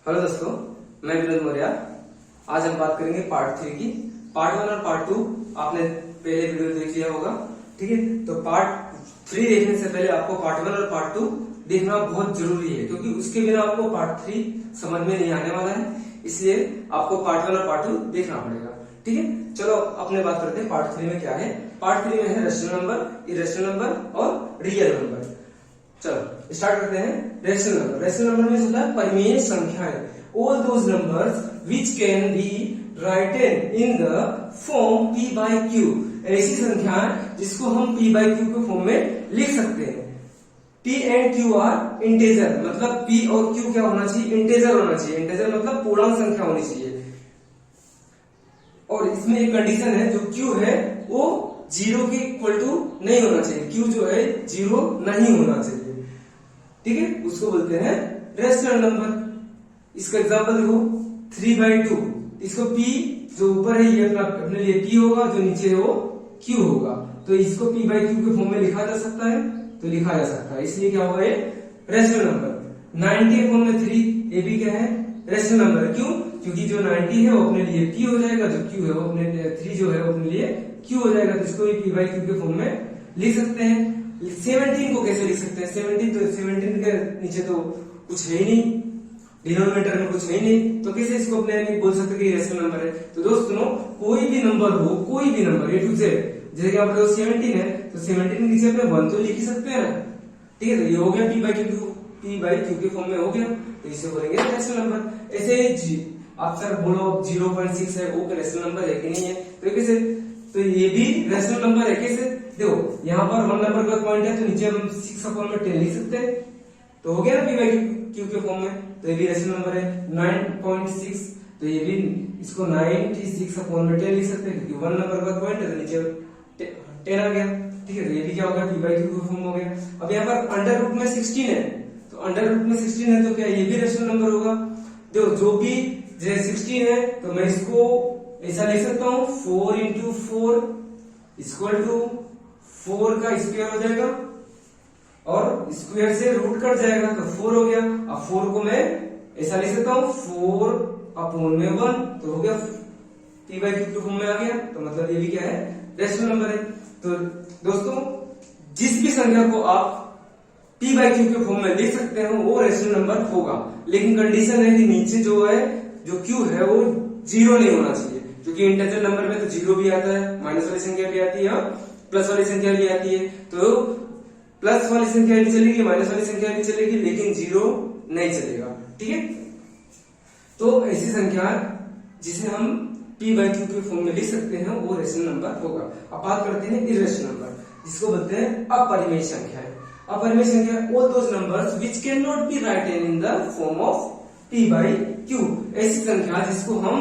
Hello दोस्तों, मैं विनोद मौर्य। आज हम बात करेंगे पार्ट 3 की। पार्ट 1 और पार्ट 2 आपने पहले वीडियो देख लिया होगा, ठीक है। तो पार्ट 3 देखने से पहले आपको पार्ट 1 और पार्ट 2 देखना बहुत जरूरी है, क्योंकि उसके बिना आपको पार्ट 3 समझ में नहीं आने वाला है। इसलिए आपको पार्ट 1 और पार्ट 2 देखना पड़ेगा, ठीक है। चलो अपने बात करते हैं पार्ट 3 में क्या है। पार्ट 3 में है रेशनल नंबर, इरेशनल नंबर और रियल नंबर। चलो स्टार्ट करते हैं। रेशनल नंबर, रेशनल नंबर में होता है परिमेय संख्याएं, all those numbers which can be written in the form p by q। ऐसी संख्याएं जिसको हम p by q के फॉर्म में लिख सकते हैं। p and q are integer, मतलब p और q क्या होना चाहिए? इंटेजर होना चाहिए। इंटेजर मतलब पूर्णांक संख्या होनी चाहिए। और इसमें एक कंडीशन है, जो q है वो 0 के इक्वल टू नहीं होना चाहिए। q जो है 0 नहीं होना चाहिए, ठीक है। उसको बोलते हैं रेशनल नंबर। इसका एग्जांपल देखो, 3/2। इसको p जो ऊपर है ये अपने लिए p होगा, जो नीचे है वो q होगा। तो इसको p by q के फॉर्म में लिखा जा सकता है, तो लिखा जा सकता है। इसलिए क्या होगा ये रेशनल नंबर। 90/3 ये भी क्या है? Rational number. क्यों? क्योंकि जो 90 है वो अपने लिए p हो जाएगा, जो q है वो अपने 3 जो है वो अपने लिए q हो जाएगा। तो इसको भी p by q के फॉर्म में लिख सकते हैं। 17 को कैसे लिख सकते हैं? 17 के नीचे तो कुछ है ही नहीं, डिनोमिनेटर में कुछ है ही नहीं, तो कैसे इसको अपने बोल सकते हैं कि रेशनल नंबर है? तो दोस्तों, कोई भी नंबर हो, कोई भी नंबर A to Z, जैसे कि आप 17 है तो 17 के नीचे अपने 1 तो लिख ही सकते हैं ना, ठीक है। तो ये हो गया p by q के फॉर्म में हो गया, तो इसे बोलेंगे रेशनल नंबर। ऐसे आप सर बोलो 0.6 है, वो रेशनल नंबर है कि नहीं है? तो कैसे? तो ये भी रेशनल नंबर है। कैसे? देखो, यहाँ पर 1 नंबर का पॉइंट है, तो नीचे हम 6/10 लिख सकते हैं, तो हो गया ना p by q के फॉर्म में। तो ये भी रेशनल नंबर है। 9.6, तो ये भी इसको 96/10 लिख सकते हैं, क्योंकि 1 नंबर का पॉइंट है तो नीचे 10 आ गया, ठीक है। तो ये भी क्या होगा? p by q के फॉर्म हो गया। अब यहाँ पर अंडर रूट में 16 है, तो अंडर रूट में 16 है तो क्या ये भी रेशनल नंबर होगा? देखो, जो भी जैसे 16 है तो मैं इसको ऐसा लिख सकता हूँ, 4 into 4 इक्वल टू 4 का स्क्वायर हो जाएगा, और स्क्वायर से रूट कट जाएगा तो 4 हो गया। अब 4 को मैं ऐसा लिख सकता हूँ, 4/1, तो हो गया p by q के फॉर्म में आ गया। तो मतलब ये भी क्या है? रेशनल नंबर है। तो दोस्तों, जिस भी संख्या को आप p by q के फॉर्म में लिख सकते हो वो रेशनल नंबर होगा, लेकिन कंडीशन है कि नीचे जो है, जो q है वो 0 नहीं होना चाहिए, क्योंकि इंटीजर नंबर में तो 0 भी आता है, माइनस वाली संख्या भी आती है और प्लस वाली संख्या भी आती है। तो प्लस वाली संख्या भी चलेगी, माइनस वाली संख्या भी चलेगी, लेकिन 0 नहीं चलेगा, ठीक है। तो ऐसी संख्या जिसे हम p by q के फॉर्म में लिख सकते हैं वो रेशनल नंबर होगा। अब बात करते हैं इरेशनल नंबर, जिसको बोलते हैं अपरिमेय संख्याएं। अपरिमेय संख्या all those numbers which can not be written in the form of p by q। ऐसी संख्या जिसको हम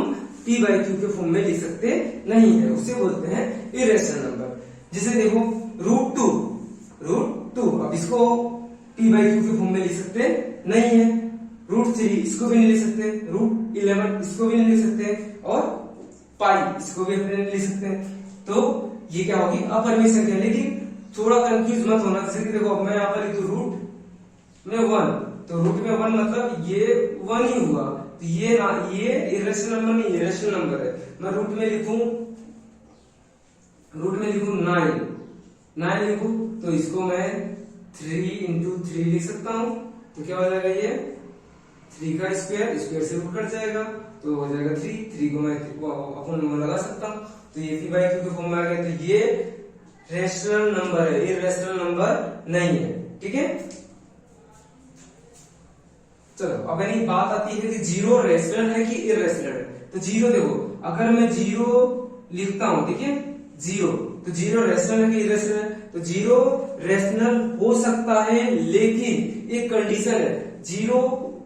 p by q के फॉर्म में लिख सकते नहीं है, उसे बोलते हैं इरेशनल नंबर। जैसे देखो, रूट टू, अब इसको p by q के फॉर्म में लिख सकते नहीं है। √3 इसको भी नहीं लिख सकते, √11 इसको भी नहीं लिख सकते, और पाई इसको भी अपने नहीं लिख सकते। तो ये क्या होगी? अपरिमेय संख्या। लेकिन थोड़ा कंफ्यूज मत होना, जैसे कि देखो, अब मैं यहाँ पर लिखूं रूट में 1, तो रूट में 1 मतलब ये 1 ही हुआ, तो ये इरेशनल नंबर नहीं, इरेशनल नंबर है। मैं रूट में लिखूं 9 लिखूं, तो इसको मैं 3 into 3 लिख सकता हूं। तो क्या हो जाएगा? ये 3 का स्क्वायर से रूट कट जाएगा, तो हो जाएगा 3 को मैं अपन नंबर लगा सकता हूं। तो ये p by q के फॉर्म में आ गया। तो ये रेशनल नंबर है, इरेशनल नंबर नहीं है, ठीक है। चलो, अब यानी बात आती है कि 0 रेशनल है कि इरेशनल है। तो 0 देखो, अगर मैं 0 लिखता हूं, ठीक है, 0, तो 0 रेशनल है कि इरेशनल है? तो 0 रेशनल हो सकता है, लेकिन एक कंडीशन है, 0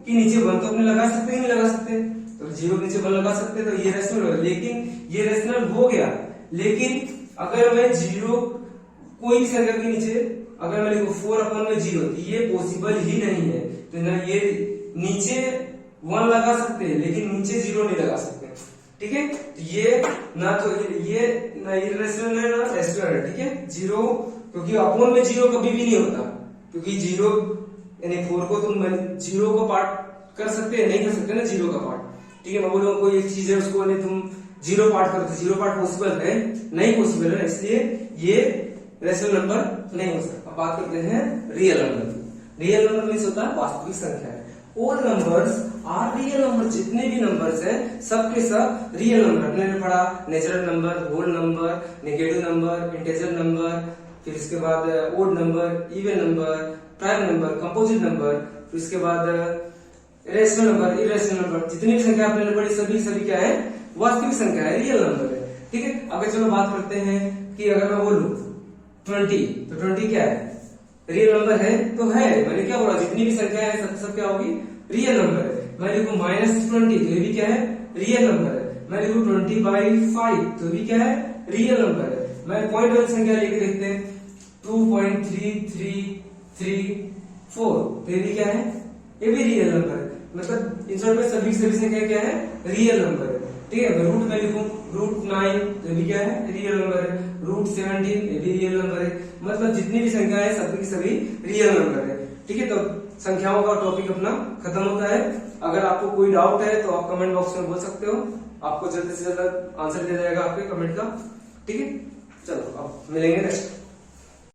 के नीचे 1 तो अपने लगा सकते हैं, नहीं लगा सकते? तो 0 के नीचे 1 लगा सकते हैं, तो ये रेशनल होगा। लेकिन ये रेशनल हो गया, लेकिन अगर मैं 0 कोई भी संख्या के नीचे अगर मैं लिखूं 4/0, तो ये पॉसिबल ही नहीं है। तो ना ये नीचे 1 लगा सकते हैं, लेकिन नीचे 0 नहीं लगा सकते, ठीक है। तो ये ना इरेशनल है ना रेशनल है, ठीक है। 0, क्योंकि अपोन में 0 कभी भी नहीं होता, क्योंकि 0 यानी 4 को तुम 0 को पार्ट कर सकते हैं, नहीं कर सकते ना जीरो का पार्ट। ठीक है, मैं बोलूंगा कोई एक चीज है उसको तुम जीरो पार्ट करो तो जीरो पार्ट पॉसिबल है नहीं, पॉसिबल है, इसलिए ये रेशनल नंबर नहीं हो सकता। अब बात करते हैं रियल नंबर की। रियल नंबर मीन्स होता है वास्तविक संख्या है। All numbers are real number, जितने भी नंबर्स हैं सब के सब रियल नंबर। हमने पढ़ा natural number, whole number, negative number, integer number, फिर इसके बाद odd number, even number, prime number, composite number, फिर इसके बाद रेशनल नंबर, इरेशनल नंबर, जितनी भी संख्या आपने पढ़ी सभी क्या है वास्तविक संख्या है, रियल नंबर है। ठीक है, अगर चलो बात करते हैं कि अगर मैं बोलूं 20 तो 20 क्या है रियल नंबर है तो है, मैंने क्या बोला जितनी भी संख्या है सब क्या होगी रियल नंबर है। मैं लिखूं -20 तो ये भी क्या है रियल नंबर है। मैं लिखूं 20/5 तो भी क्या है रियल नंबर है। मैं पॉइंट वाली संख्या लेके देखते हैं 2.3334 तो ये भी क्या है ये भी रियल नंबर है। मतलब इन शॉर्ट में सभी संख्या क्या है रियल नंबर है। ठीक है, रूट में लिखूं √9 तो ये भी क्या है रियल नंबर है। √17 ये भी रियल नंबर है। मतलब जितनी भी संख्या है सभी की सभी रियल नंबर है। ठीक है, तो संख्याओं का टॉपिक अपना खत्म होता है। अगर आपको कोई डाउट है तो आप कमेंट बॉक्स में बोल सकते हो, आपको जल्द से जल्द आंसर दिया जाएगा आपके कमेंट का। ठीक है, चलो अब मिलेंगे नेक्स्ट